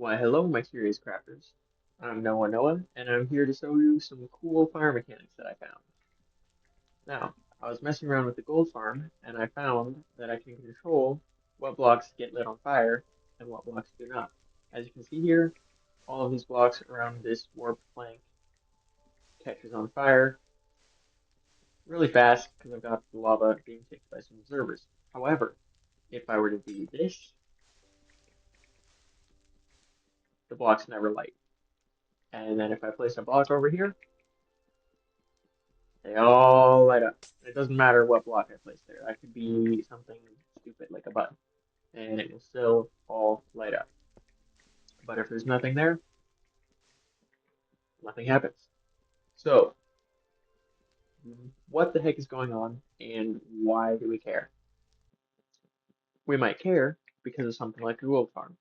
Why, hello, my curious crafters. I'm Noah, and I'm here to show you some cool fire mechanics that I found. Now, I was messing around with the gold farm, and I found that I can control what blocks get lit on fire and what blocks do not. As you can see here, all of these blocks around this warped plank catches on fire really fast because I've got the lava being taken by some observers. However, if I were to do this, the blocks never light. And then if I place a block over here, they all light up. It doesn't matter what block I place there. That could be something stupid like a button, and it will still all light up. But if there's nothing there, nothing happens. So, what the heck is going on, and why do we care? We might care because of something like a gold farm,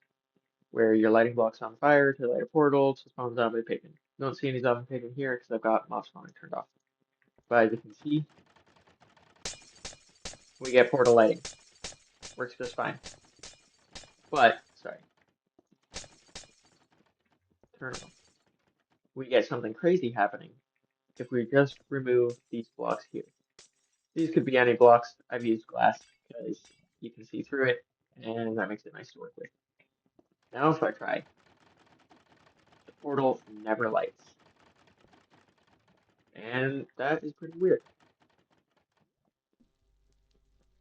where you're lighting blocks on fire to light a portal to spawn zombie pigmen. Don't see any zombie pigmen here because I've got mob spawning turned off. But as you can see, we get portal lighting. Works just fine. But, sorry, turn off. We get something crazy happening if we just remove these blocks here. These could be any blocks. I've used glass because you can see through it, and that makes it nice to work with. Now if I try, the portal never lights. And that is pretty weird.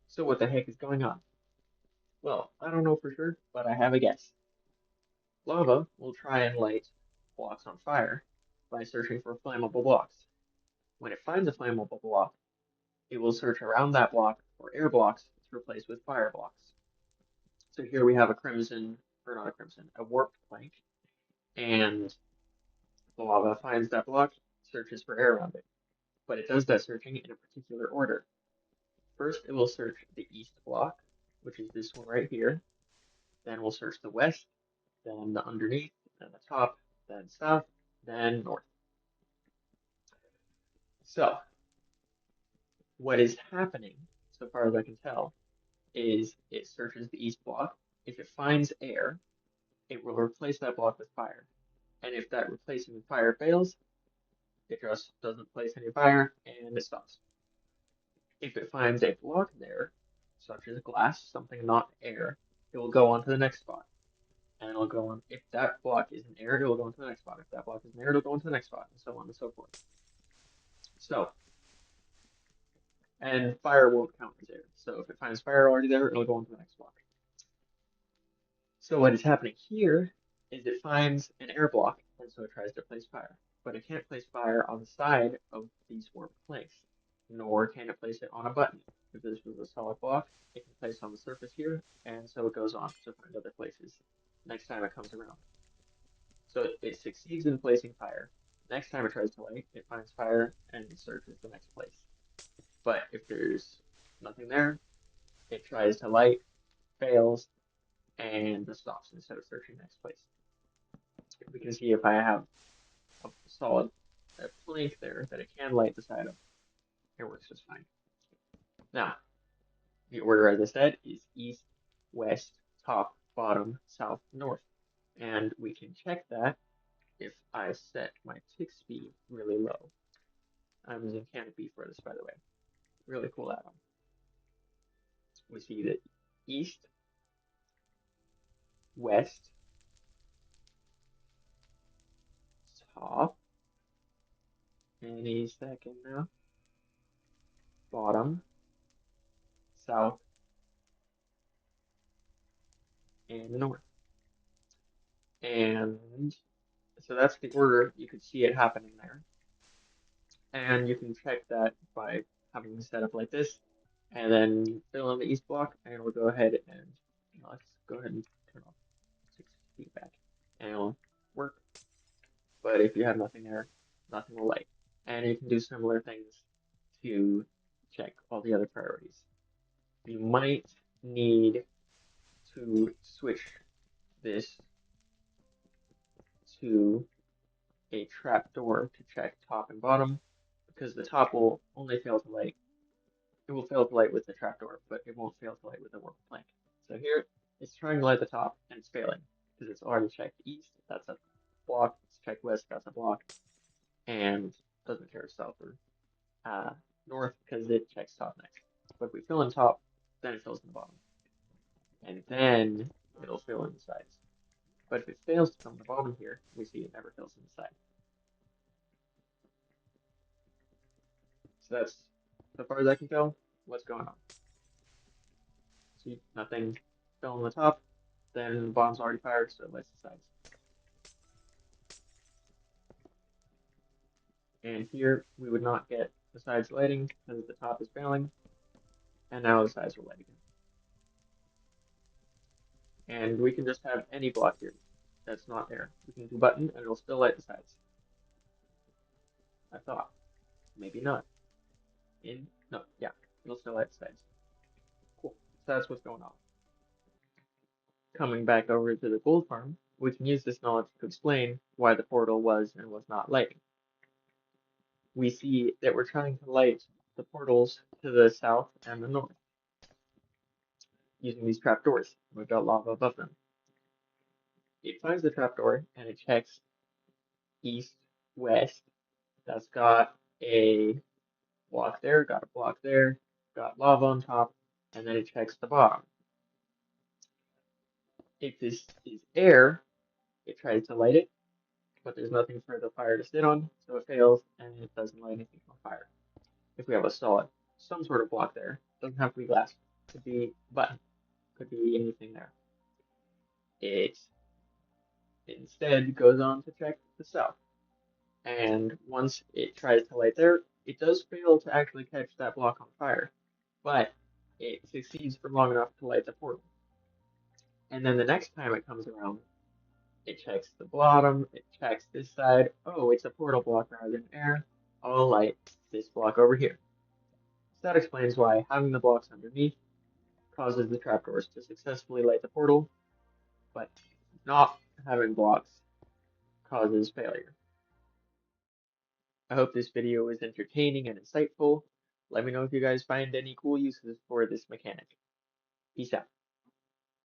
So what the heck is going on? Well, I don't know for sure, but I have a guess. Lava will try and light blocks on fire by searching for flammable blocks. When it finds a flammable block, it will search around that block for air blocks to replace with fire blocks. So here we have a crimson, or not a crimson, a warped plank, and the lava finds that block, searches for air around it. But it does that searching in a particular order. First, it will search the east block, which is this one right here. Then we'll search the west, then the underneath, then the top, then south, then north. So, what is happening, so far as I can tell, is it searches the east block. If it finds air, it will replace that block with fire. And if that replacing with fire fails, it just doesn't place any fire and it stops. If it finds a block there, such as glass, something not air, it will go on to the next spot. And it'll go on, if that block is in air, it will go on to the next spot. If that block is in air, it'll go on to the next spot, and so on and so forth. So, and fire won't count as air. So if it finds fire already there, it'll go on to the next block. So what is happening here is it finds an air block, and so it tries to place fire. But it can't place fire on the side of these warped planks, nor can it place it on a button. If this was a solid block, it can place on the surface here, and so it goes on to find other places next time it comes around. So it succeeds in placing fire. Next time it tries to light, it finds fire and searches the next place. But if there's nothing there, it tries to light, fails, and just stops instead of searching the next place. We can see if I have a solid plank there that it can light the side of, it works just fine. Now, the order, as I said, is east, west, top, bottom, south, north. And we can check that if I set my tick speed really low. I'm using Canopy for this, by the way. Really cool add-on. We see that east, west, top, any second now, bottom, south, and north. And so that's the order. You could see it happening there. And you can check that by having it set up like this, and then fill in the east block, and we'll go ahead and let's go ahead and turn off 6 feedback, and it'll work. But if you have nothing there, nothing will light. And you can do similar things to check all the other priorities. You might need to switch this to a trapdoor to check top and bottom, because the top will only fail to light. It will fail to light with the trapdoor, but it won't fail to light with the warp plank. So here, it's trying to light the top, and it's failing. because it's already checked east, that's a block. It's checked west, that's a block, and doesn't care south or north because it checks top next. But if we fill in top, then it fills in the bottom, and then it'll fill in the sides. But if it fails to fill in the bottom here, we see it never fills in the side. So that's, so far as I can tell, what's going on. See, nothing fill in the top, then the bottom's already fired, so it lights the sides. And here we would not get the sides lighting because the top is failing, and now the sides are lighting. And we can just have any block here that's not there. We can do button and it'll still light the sides. I thought. Maybe not. No, yeah, it'll still light the sides. Cool. So that's what's going on. Coming back over to the gold farm, we can use this knowledge to explain why the portal was and was not lighting. We see that we're trying to light the portals to the south and the north using these trapdoors. We've got lava above them. It finds the trapdoor and it checks east, west. That's got a block there, got a block there, got lava on top, and then it checks the bottom. If this is air, it tries to light it, but there's nothing for the fire to sit on, so it fails and it doesn't light anything on fire. If we have a solid, some sort of block there, doesn't have to be glass, could be button, could be anything there. It instead goes on to check the south. And once it tries to light there, it does fail to actually catch that block on fire, but it succeeds for long enough to light the portal. And then the next time it comes around, it checks the bottom, it checks this side. Oh, it's a portal block rather than air. I'll light this block over here. So that explains why having the blocks underneath causes the trapdoors to successfully light the portal, but not having blocks causes failure. I hope this video was entertaining and insightful. Let me know if you guys find any cool uses for this mechanic. Peace out.